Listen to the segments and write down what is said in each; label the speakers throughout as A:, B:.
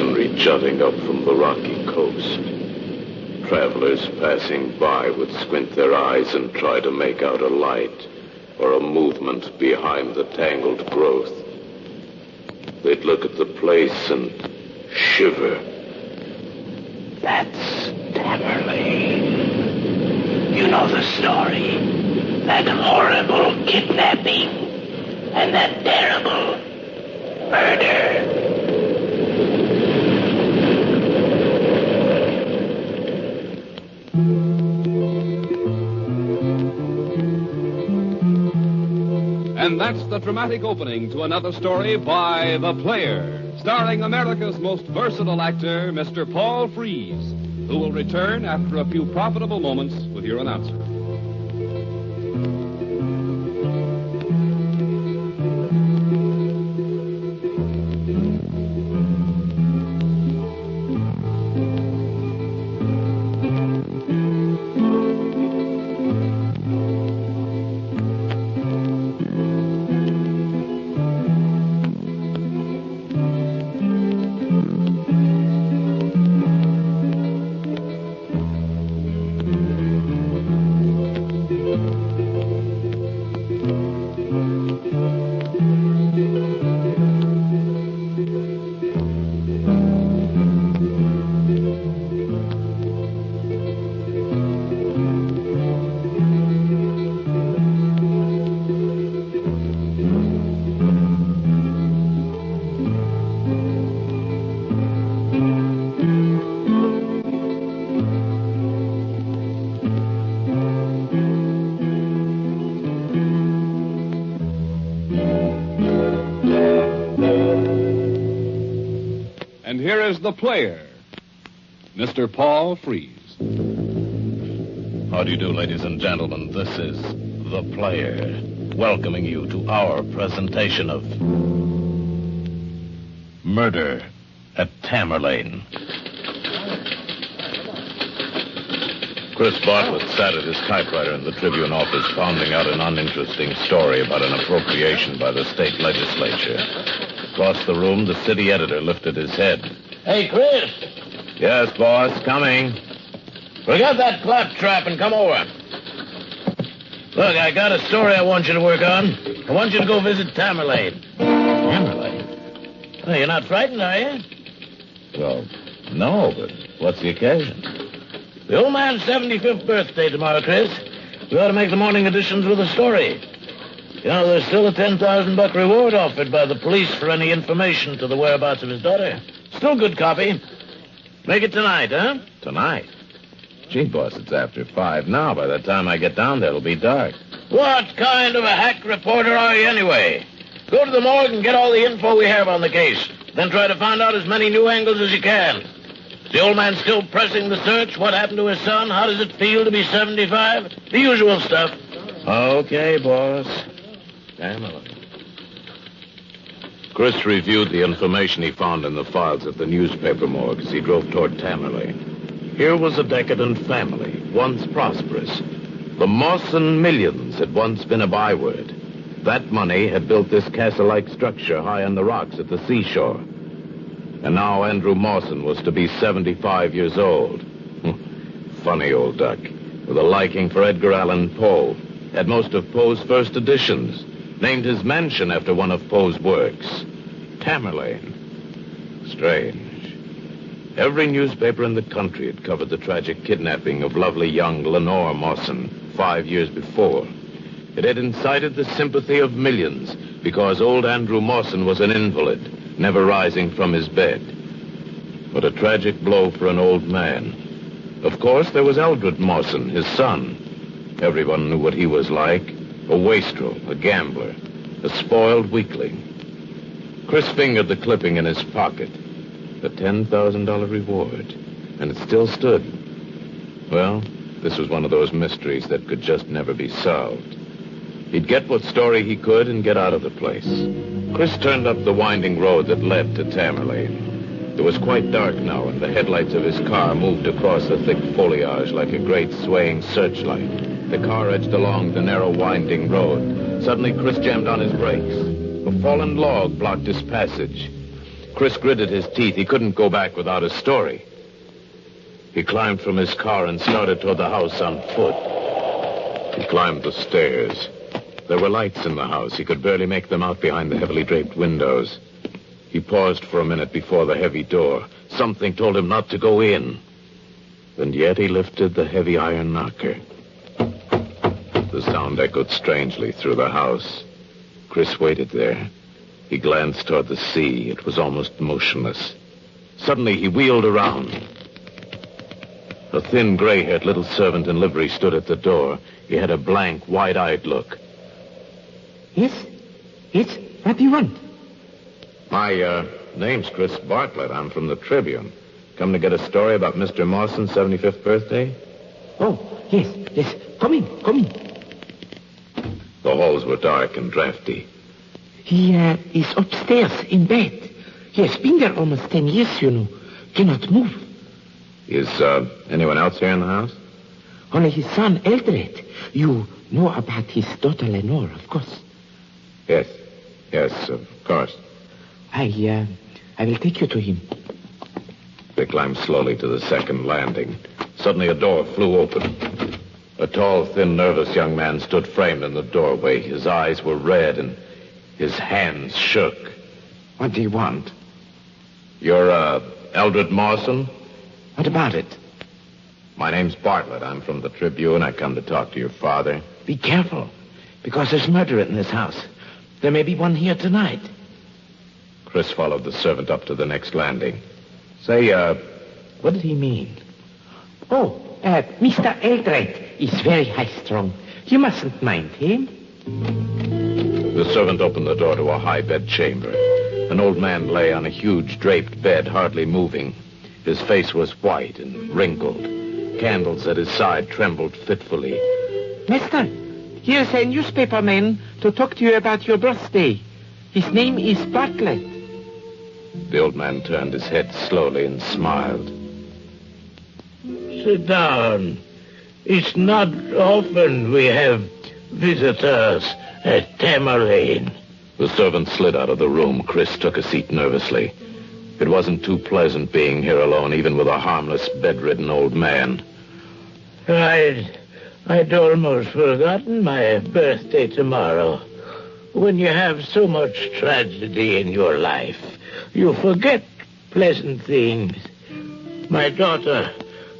A: masonry jutting up from the rocky coast. Travelers passing by would squint their eyes and try to make out a light or a movement behind the tangled growth. They'd look at the place and shiver.
B: That's Tammerlane. You know the story. That horrible kidnapping and that terrible murder.
C: And that's the dramatic opening to another story by The Player, starring America's most versatile actor, Mr. Paul Frees, who will return after a few profitable moments with your announcer. And here is The Player, Mr. Paul Frees.
A: How do you do, ladies and gentlemen? This is The Player, welcoming you to our presentation of Murder at Tammerlane. Chris Bartlett sat at his typewriter in the Tribune office pounding out an uninteresting story about an appropriation by the state legislature. Across the room, the city editor lifted his head.
B: Hey, Chris.
A: Yes, boss, coming.
B: Forget that claptrap and come over. Look, I got a story I want you to work on. I want you to go visit Tammerlane.
A: Tammerlane?
B: Well, you're not frightened, are you?
A: Well, no, but what's the occasion?
B: The old man's 75th birthday tomorrow, Chris. We ought to make the morning editions with a story. You know, there's still a $10,000 reward offered by the police for any information to the whereabouts of his daughter. Still good copy. Make it tonight, huh?
A: Tonight? Gee, boss, it's after 5 now. By the time I get down there, it'll be dark.
B: What kind of a hack reporter are you anyway? Go to the morgue and get all the info we have on the case. Then try to find out as many new angles as you can. Is the old man still pressing the search? What happened to his son? How does it feel to be 75? The usual stuff.
A: Okay, boss. Tammerlane. Chris reviewed the information he found in the files at the newspaper morgue as he drove toward Tammerlane. Here was a decadent family, once prosperous. The Mawson millions had once been a byword. That money had built this castle-like structure high on the rocks at the seashore. And now Andrew Mawson was to be 75 years old. Funny old duck, with a liking for Edgar Allan Poe. Had most of Poe's first editions. Named his mansion after one of Poe's works. Tammerlane. Strange. Every newspaper in the country had covered the tragic kidnapping of lovely young Lenore Mawson 5 years before. It had incited the sympathy of millions because old Andrew Mawson was an invalid, never rising from his bed. What a tragic blow for an old man. Of course, there was Eldred Mawson, his son. Everyone knew what he was like. A wastrel, a gambler, a spoiled weakling. Chris fingered the clipping in his pocket. The $10,000 reward. And it still stood. Well, this was one of those mysteries that could just never be solved. He'd get what story he could and get out of the place. Chris turned up the winding road that led to Tammerlane. It was quite dark now, and the headlights of his car moved across the thick foliage like a great swaying searchlight. The car edged along the narrow, winding road. Suddenly, Chris jammed on his brakes. A fallen log blocked his passage. Chris gritted his teeth. He couldn't go back without a story. He climbed from his car and started toward the house on foot. He climbed the stairs. There were lights in the house. He could barely make them out behind the heavily draped windows. He paused for a minute before the heavy door. Something told him not to go in. And yet he lifted the heavy iron knocker. The sound echoed strangely through the house. Chris waited there. He glanced toward the sea. It was almost motionless. Suddenly, he wheeled around. A thin, gray-haired little servant in livery stood at the door. He had a blank, wide-eyed look.
D: Yes? What do you want?
A: My name's Chris Bartlett. I'm from the Tribune. Come to get a story about Mr. Mawson's 75th birthday?
D: Oh, yes. Come in.
A: The halls were dark and drafty.
D: He is upstairs in bed. He has been there almost 10 years, you know. Cannot move.
A: Is anyone else here in the house?
D: Only his son, Eldred. You know about his daughter, Lenore, of course.
A: Yes, of course.
D: I will take you to him.
A: They climbed slowly to the second landing. Suddenly a door flew open. A tall, thin, nervous young man stood framed in the doorway. His eyes were red and his hands shook.
D: What do you want?
A: You're, Eldred Mawson?
D: What about it?
A: My name's Bartlett. I'm from the Tribune. I come to talk to your father.
D: Be careful, because there's murder in this house. There may be one here tonight.
A: Chris followed the servant up to the next landing. Say,
D: what did he mean? Oh, Mr. Eldred is very high-strung. You mustn't mind him.
A: The servant opened the door to a high bed chamber. An old man lay on a huge draped bed, hardly moving. His face was white and wrinkled. Candles at his side trembled fitfully.
D: Mister, here's a newspaperman to talk to you about your birthday. His name is Bartlett.
A: The old man turned his head slowly and smiled.
B: Sit down. It's not often we have visitors at Tammerlane.
A: The servant slid out of the room. Chris took a seat nervously. It wasn't too pleasant being here alone, even with a harmless, bedridden old man.
B: I'd almost forgotten my birthday tomorrow. When you have so much tragedy in your life, you forget pleasant things. My daughter,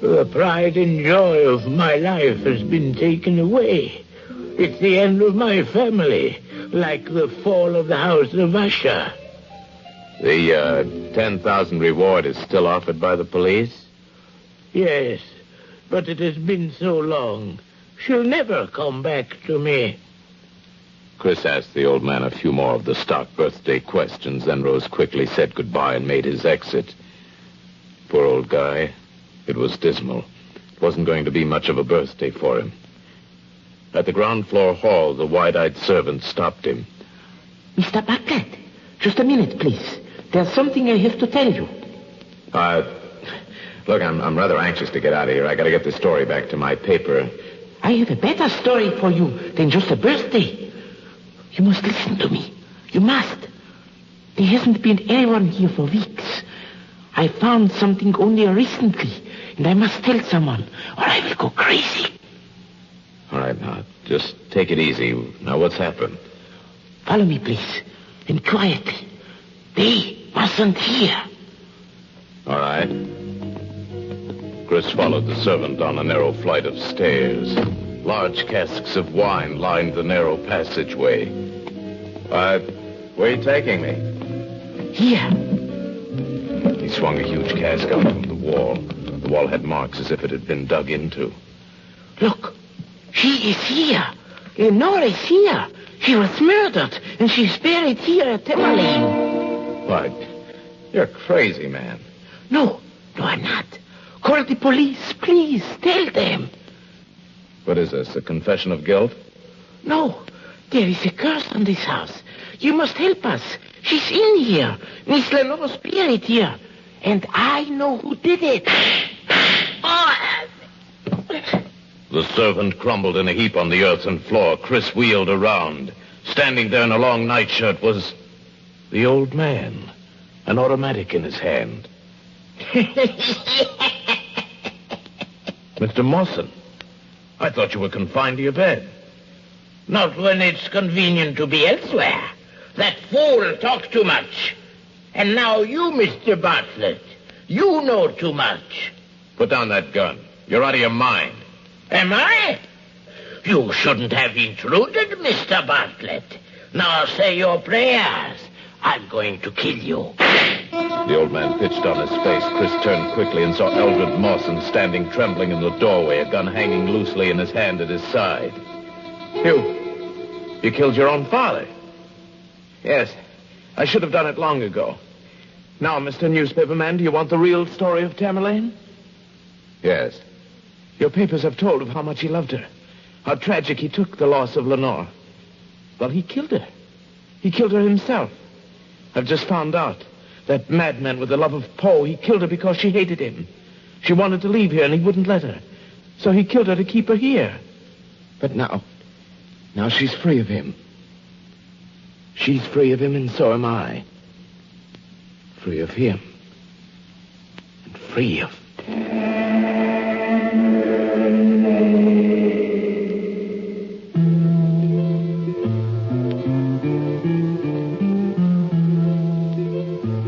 B: the pride and joy of my life, has been taken away. It's the end of my family, like the fall of the House of Usher.
A: The 10,000 reward is still offered by the police?
B: Yes, but it has been so long. She'll never come back to me.
A: Chris asked the old man a few more of the stock birthday questions, then rose quickly, said goodbye, and made his exit. Poor old guy. It was dismal. It wasn't going to be much of a birthday for him. At the ground floor hall, the wide-eyed servant stopped him.
D: Mr. Bartlett, just a minute, please. There's something I have to tell you.
A: Look, I'm rather anxious to get out of here. I got to get the story back to my paper.
D: I have a better story for you than just a birthday. You must listen to me. You must. There hasn't been anyone here for weeks. I found something only recently, and I must tell someone, or I will go crazy.
A: All right, now, just take it easy. Now, what's happened?
D: Follow me, please, and quietly. They mustn't hear.
A: All right. Chris followed the servant down a narrow flight of stairs. Large casks of wine lined the narrow passageway. Where are you taking me?
D: Here.
A: He swung a huge cask out from the wall. The wall had marks as if it had been dug into.
D: Look, she is here. Lenore is here. She was murdered, and she's buried here at Tammerlane.
A: What? You're crazy, man.
D: No, I'm not. Call the police, please. Tell them.
A: What is this, a confession of guilt?
D: No, there is a curse on this house. You must help us. She's in here. Miss Lenore's buried here. And I know who did it.
A: The servant crumbled in a heap on the earthen floor. Chris wheeled around. Standing there in a long nightshirt was the old man. an automatic in his hand. Mr. Mawson, I thought you were confined to your bed.
D: Not when it's convenient to be elsewhere. That fool talks too much. And now you, Mr. Bartlett, you know too much.
A: Put down that gun. You're out of your mind.
D: Am I? You shouldn't have intruded, Mr. Bartlett. Now say your prayers. I'm going to kill you.
A: The old man pitched on his face. Chris turned quickly and saw Eldred Mawson standing trembling in the doorway, a gun hanging loosely in his hand at his side. You killed your own father? Yes, I should have done it long ago. Now, Mr. Newspaperman, do you want the real story of Tammerlane? Yes. Your papers have told of how much he loved her, how tragic he took the loss of Lenore. Well, he killed her. He killed her himself. I've just found out. That madman with the love of Poe, he killed her because she hated him. She wanted to leave here, and he wouldn't let her. So he killed her to keep her here. But now she's free of him. She's free of him, and so am I. Free of him. And free of...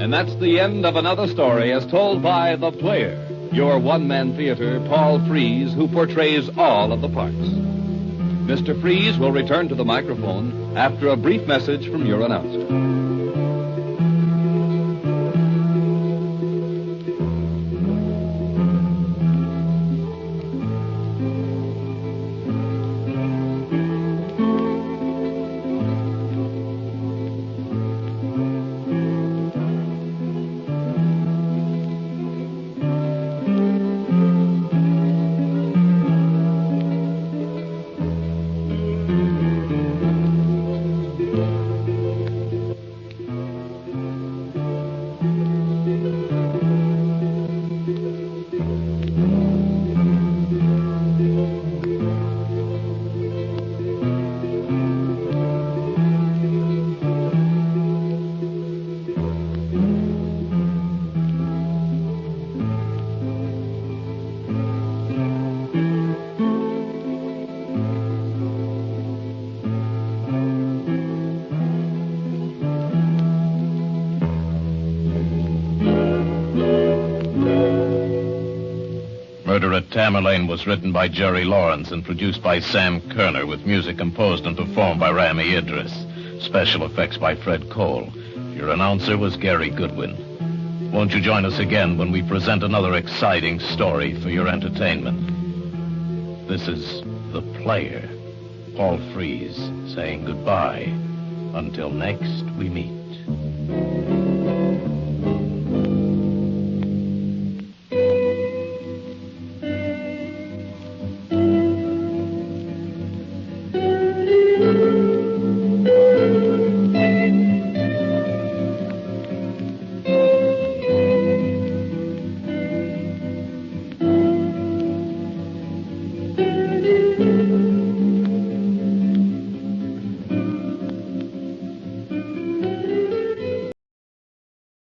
C: And that's the end of another story as told by The Player, your one-man theater, Paul Frees, who portrays all of the parts. Mr. Frees will return to the microphone after a brief message from your announcer.
A: Murder at Tammerlane was written by Jerry Lawrence and produced by Sam Kerner, with music composed and performed by Rami Idris. Special effects by Fred Cole. Your announcer was Gary Goodwin. Won't you join us again when we present another exciting story for your entertainment? This is The Player, Paul Frees, saying goodbye until next we meet.